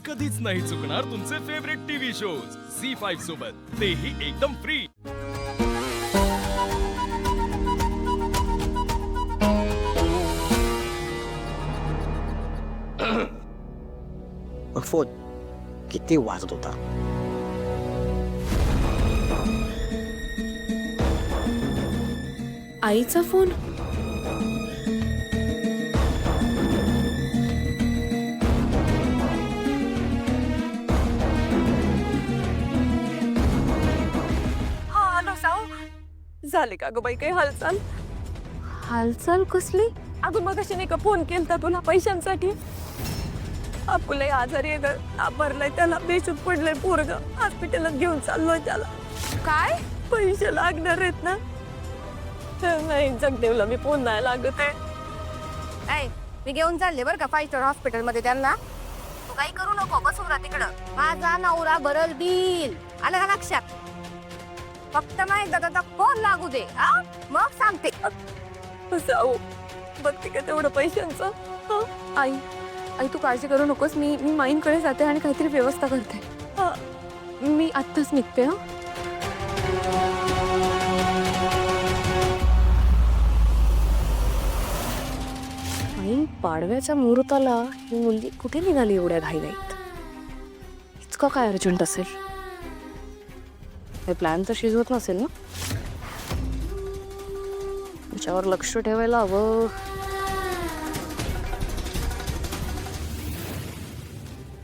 कधीच नाही चुकणार तुमचे फेवरेट टीव्ही शोज झी5 सोबत, तेही एकदम फ्री। फोन किती वाजत होता? आईचा फोन. हॅलो साऊ, झाले का ग बाई काही हालचाल? हालचाल कसली? अगं मग नाही का फोन केलता तुला पैशांसाठी? आपले आजारी आहे ग, भरलाय त्याला, बेशुद्ध पडलंय पोरग, हॉस्पिटलात घेऊन चाललोय त्याला. काय? पैसे लागणार आहेत ना? नाही जगदेवला मी फोन नाही लागत आहे. ऐ, मी घेऊन चालले बरं का 5 स्टार हॉस्पिटल मध्ये त्यांना. तू काही करू नको, बसून राहा तिकडं. माझा नवरा भरल बिल, आलं का लक्षात? फक्त नाही एकदा फोन लागू दे, मग सांगते. साऊ बघते का तेवढं पैशांचं? आई आई तू काळजी करू नकोस. मी माईंकडे जाते आणि काहीतरी व्यवस्था करते. मी आत्ताच निघते. आई पाडव्याच्या मुहूर्ताला ही मुलगी कुठे निघाली एवढ्या घाईघाईत? इतकं काय अर्जंट असेल? हे प्लॅन तर शिजवत नसेल ना? त्याच्यावर लक्ष ठेवायला हवं.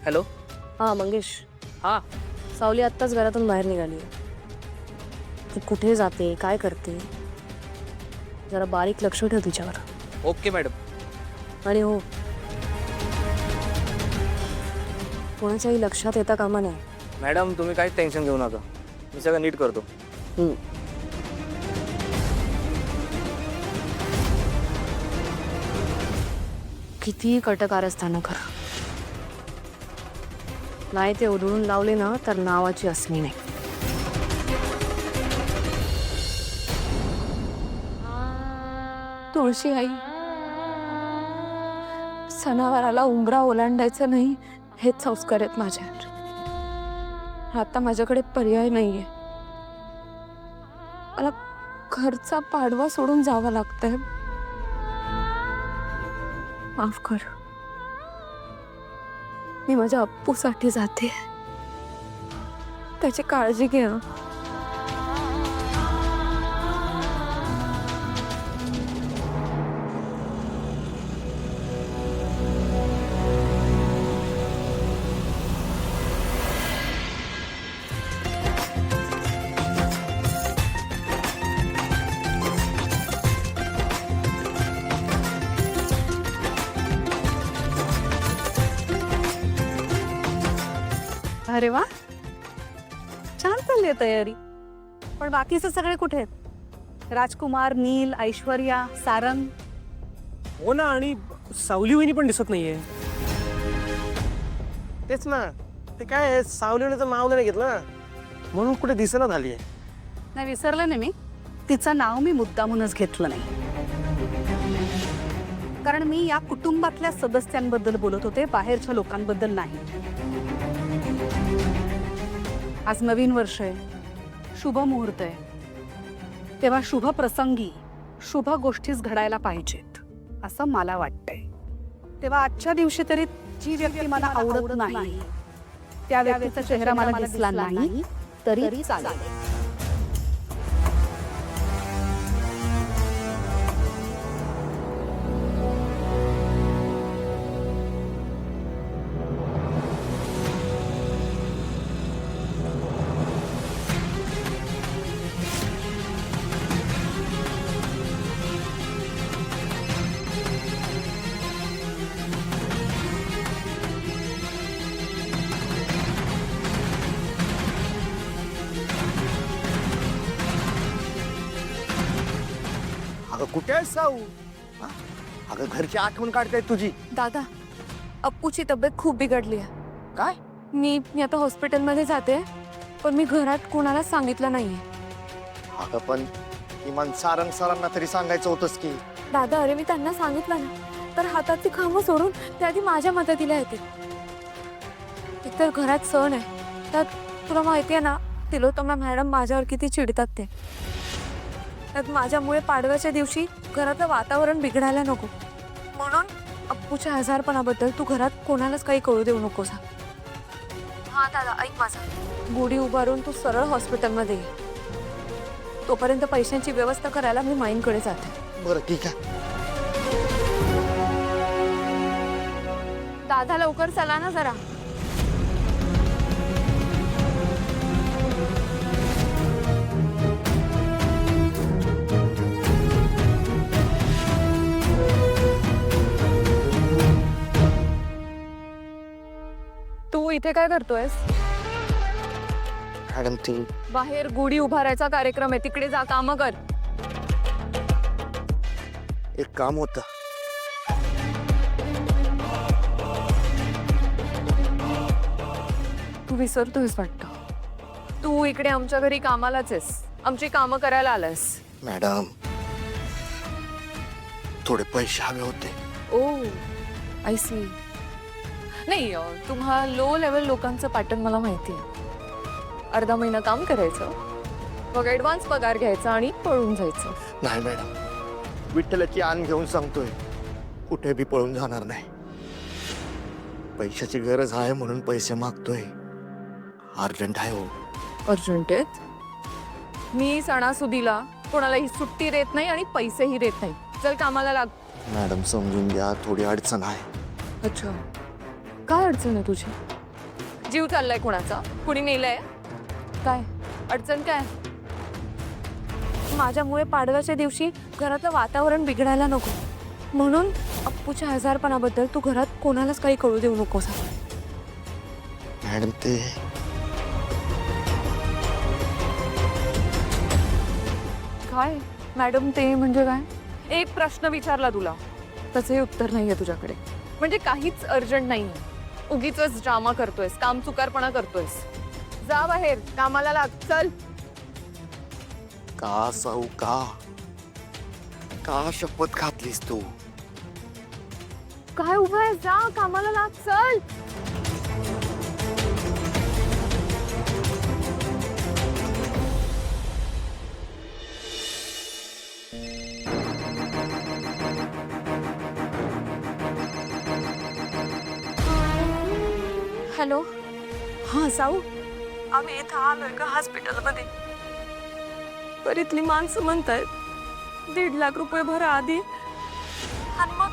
हॅलो. हा मंगेश. हा. सावली आत्ताच घरातून बाहेर निघाली. ती कुठे जाते, काय करते, जरा बारीक लक्ष ठेव तिच्यावर. Okay madam. आणि हो, कोणाच्याही लक्षात येता कामा नये. मॅडम तुम्ही काहीच टेन्शन घेऊ नका, मी सगळं नीट करतो. कितीही कटकारस्थानं कर, नाही ते उधळून लावले ना तर नावाची असणी नाही. तुळशी आई, सणावाराला उंबरा ओलांडायचं नाही हेच संस्कार आहेत माझ्यावर. आता माझ्याकडे पर्याय नाहीये. मला घरचा पाडवा सोडून जावं लागतंय. माफ कर. मी माझ्या अप्पूसाठी जाते, त्याची काळजी घे. अरे वा, छान चालली तयारी. पण बाकीचे सगळे कुठे आहेत? राजकुमार, नील, ऐश्वर्या, सारंग. हो ना, आणि सावली वहिनी पण दिसत नाहीये. तेच ना, ते काय सावली वहिनीचं नाव नाही घेतलं म्हणून कुठे दिसेना झालीये. नाही विसरलं नाही मी, तिचं नाव मी मुद्दामूनच घेतलं नाही, कारण मी या कुटुंबातल्या सदस्यांबद्दल बोलत होते, बाहेरच्या लोकांबद्दल नाही. आज नवीन वर्ष आहे, शुभ मुहूर्त आहे, तेव्हा शुभ प्रसंगी शुभ गोष्टीच घडायला पाहिजेत असं मला वाटतंय. तेव्हा आजच्या दिवशी तरी जी व्यक्ती मला आवडत नाही त्या व्यक्तीचा चेहरा मला दिसला नाही तरी चालेल. अगं कुठे आहेस साऊ? अगं घरची आठवण काढताय तुझी. दादा, अप्पूची तब्येत खूप बिघडली आहे. काय? मी आता हॉस्पिटलमध्ये जाते, पण मी घरात कोणाला सांगितलं नाहीये. अगं पण किमान सारंग सरांना तरी सांगायचं होतंस की. दादा, अरे मी त्यांना सांगितलं ना तर हाताची खांब सोडून त्या आधी माझ्या मदतीला येते. तर घरात सण आहे, त्यात तुला माहिती आहे ना तिलोत्तमा मॅडम माझ्यावर किती चिडतात ते. त्यात माझ्यामुळे पाडव्याच्या दिवशी घरातलं वातावरण बिघडायला नको, म्हणून अप्पूच्या आजारपणाबद्दल तू घरात कोणालाच काही कळू देऊ नकोस. हा दादा ऐक माझा, गुढी उभारून तू सरळ हॉस्पिटलमध्ये ये. तोपर्यंत पैशांची व्यवस्था करायला मी माईंकडे जाते. बरं ठीक आहे. दादा लवकर चला ना जरा. तू इथे काय करतोयस? मॅडम ती बाहेर गुढी उभारायचा कार्यक्रम आहे, तिकडे जा, कामं कर. एक काम होतं. तू विसरतोयस वाटतं. तू इकडे आमच्या घरी कामालाच आहेस, आमची कामं करायला आलास. मॅडम थोडे पैसे हवे होते. ओ आय सी. नाही तुम्हा लो लेवल लोकांचं पॅटर्न मला माहिती आहे. अर्धा महिना काम करायचं, मग ॲडव्हान्स पगार घ्यायचा आणि पळून जायचं. नाही मॅडम, विठ्ठलाची आण घेऊन सांगतोय, कुठे बी पळून जाणार नाही. पैशाची गरज आहे म्हणून पैसे मागतोय. अर्जंट आहे हो. अर्जंट आहेत? मी सणासुदीला कोणालाही सुट्टी देत नाही आणि पैसेही देत नाही. चल कामाला लाग. मॅडम समजून घ्या, थोडी अडचण आहे. अच्छा, काय अडचण आहे तुझी? जीव चाललाय कोणाचा? कुणी मेलंय? काय अडचण काय? माझ्यामुळे पाडव्याच्या दिवशी घरातलं वातावरण बिघडायला नको, म्हणून अप्पूच्या आजारपणाबद्दल तू घरात कोणालाच काही कळू देऊ नकोस. मॅडम ते काय मॅडम ते म्हणजे काय? एक प्रश्न विचारला तुला, त्याचंही उत्तर नाहीये तुझ्याकडे. म्हणजे काहीच अर्जंट नाहीये, उगीच ड्रामा करतोयस, काम चुकारपणा करतोयस. जा बाहेर, कामाला लाग. चल. का साऊ का शपथ घातलीस तू? काय उभा आहे? जा कामाला लाग. चल. हॅलो. हां साऊ, आम्ही इथं आलोय का हॉस्पिटलमध्ये? पर इथली माणसं म्हणतायत 1.5 लाख रुपये भरा आधी आणि मग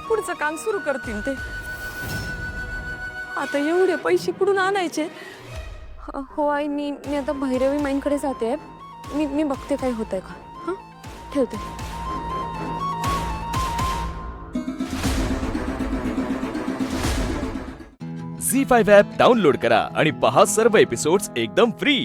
पुढचं काम सुरू करतील ते. आता एवढे पैसे कुठून आणायचे? हो आई, मी आता भैरवी माईंकडे जाते. मी बघते काय होतंय का. हां ठेवते. झी5 ॲप डाउनलोड करा आणि पहा सर्व एपिसोड्स एकदम फ्री.